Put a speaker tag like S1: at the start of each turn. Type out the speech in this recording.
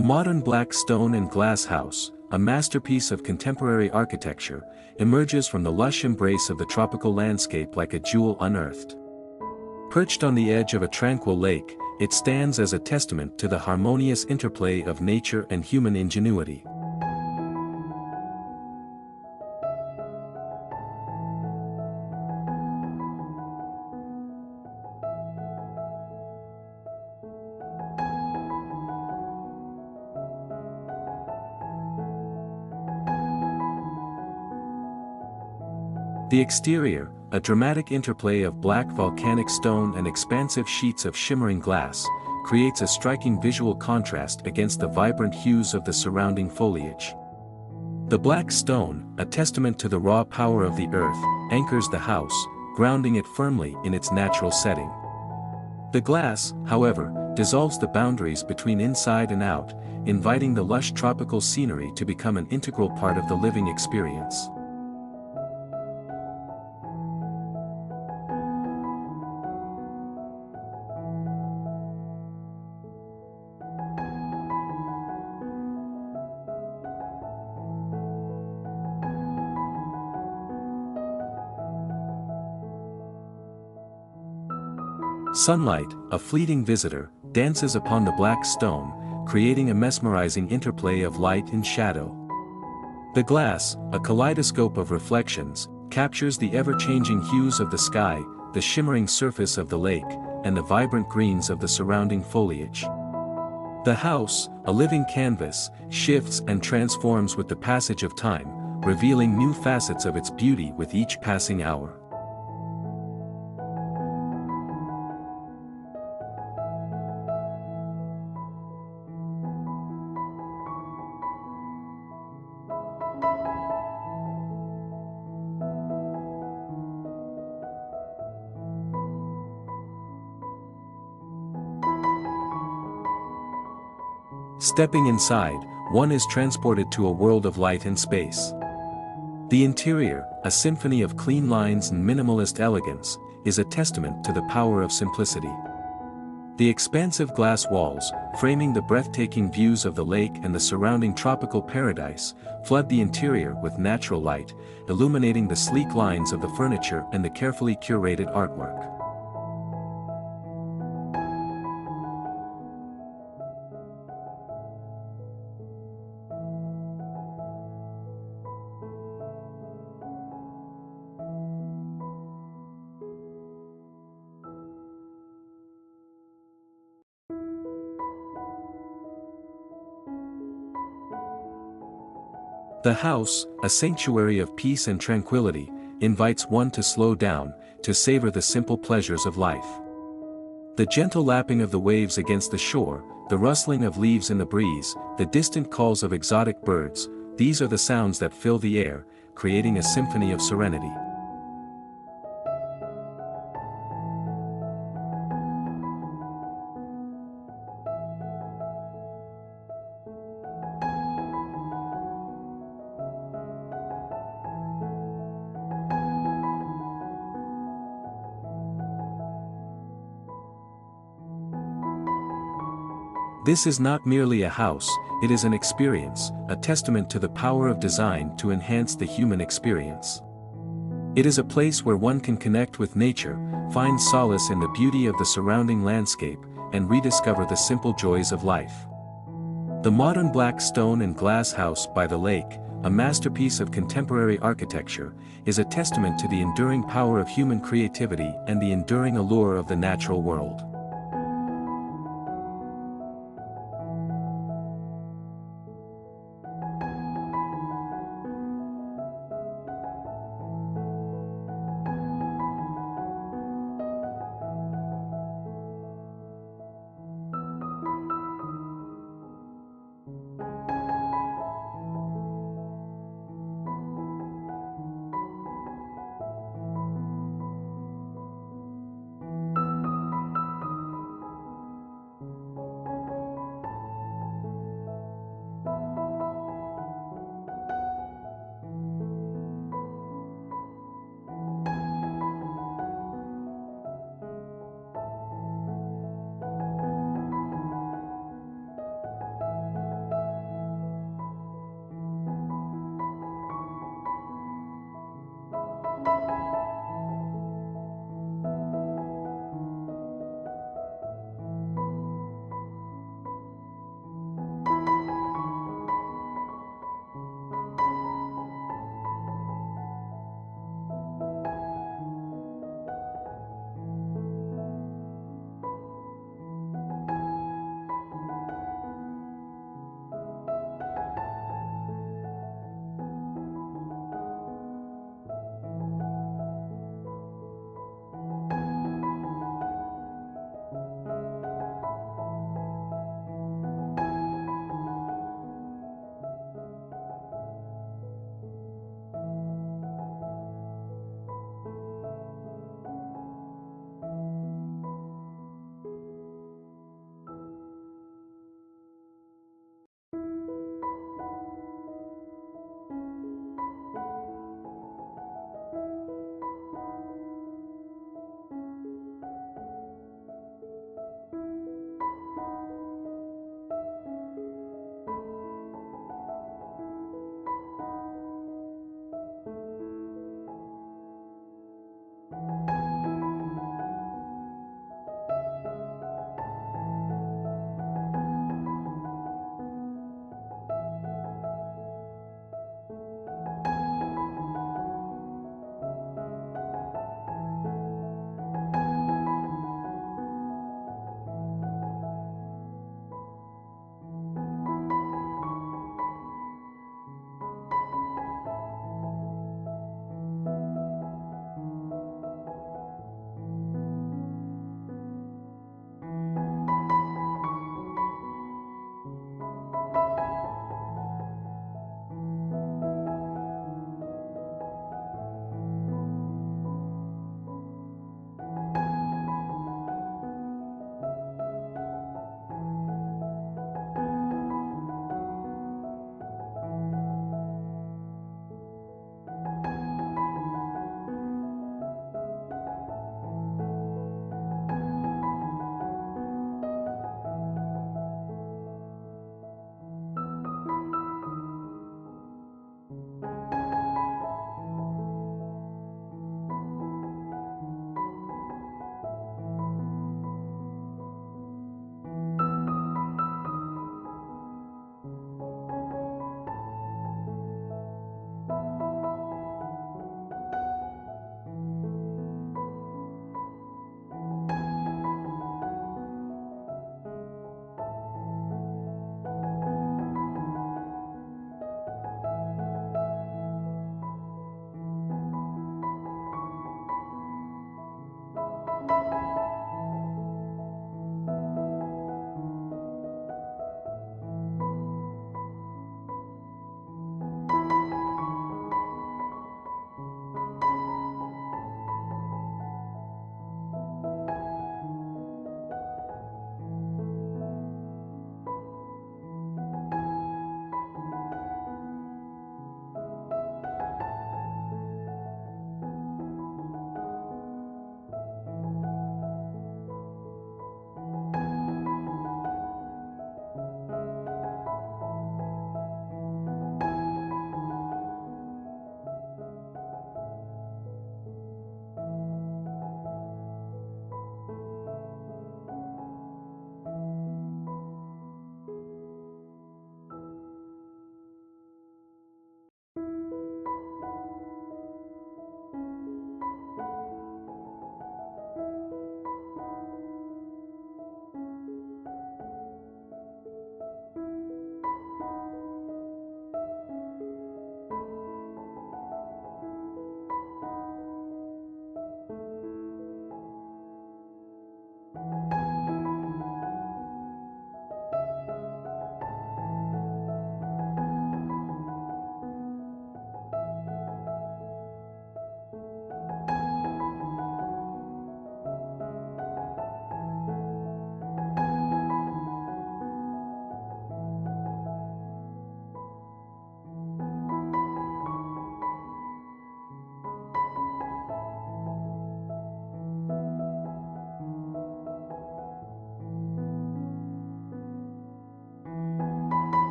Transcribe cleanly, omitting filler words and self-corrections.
S1: The modern black stone and glass house, a masterpiece of contemporary architecture, emerges from the lush embrace of the tropical landscape like a jewel unearthed. Perched on the edge of a tranquil lake, it stands as a testament to the harmonious interplay of nature and human ingenuity. The exterior, a dramatic interplay of black volcanic stone and expansive sheets of shimmering glass, creates a striking visual contrast against the vibrant hues of the surrounding foliage. The black stone, a testament to the raw power of the earth, anchors the house, grounding it firmly in its natural setting. The glass, however, dissolves the boundaries between inside and out, inviting the lush tropical scenery to become an integral part of the living experience. Sunlight, a fleeting visitor, dances upon the black stone, creating a mesmerizing interplay of light and shadow. The glass, a kaleidoscope of reflections, captures the ever-changing hues of the sky, the shimmering surface of the lake, and the vibrant greens of the surrounding foliage. The house, a living canvas, shifts and transforms with the passage of time, revealing new facets of its beauty with each passing hour. Stepping inside, one is transported to a world of light and space. The interior, a symphony of clean lines and minimalist elegance, is a testament to the power of simplicity. The expansive glass walls, framing the breathtaking views of the lake and the surrounding tropical paradise, flood the interior with natural light, illuminating the sleek lines of the furniture and the carefully curated artwork. The house, a sanctuary of peace and tranquility, invites one to slow down, to savor the simple pleasures of life. The gentle lapping of the waves against the shore, the rustling of leaves in the breeze, the distant calls of exotic birds, these are the sounds that fill the air, creating a symphony of serenity. This is not merely a house, it is an experience, a testament to the power of design to enhance the human experience. It is a place where one can connect with nature, find solace in the beauty of the surrounding landscape, and rediscover the simple joys of life. The modern black stone and glass house by the lake, a masterpiece of contemporary architecture, is a testament to the enduring power of human creativity and the enduring allure of the natural world.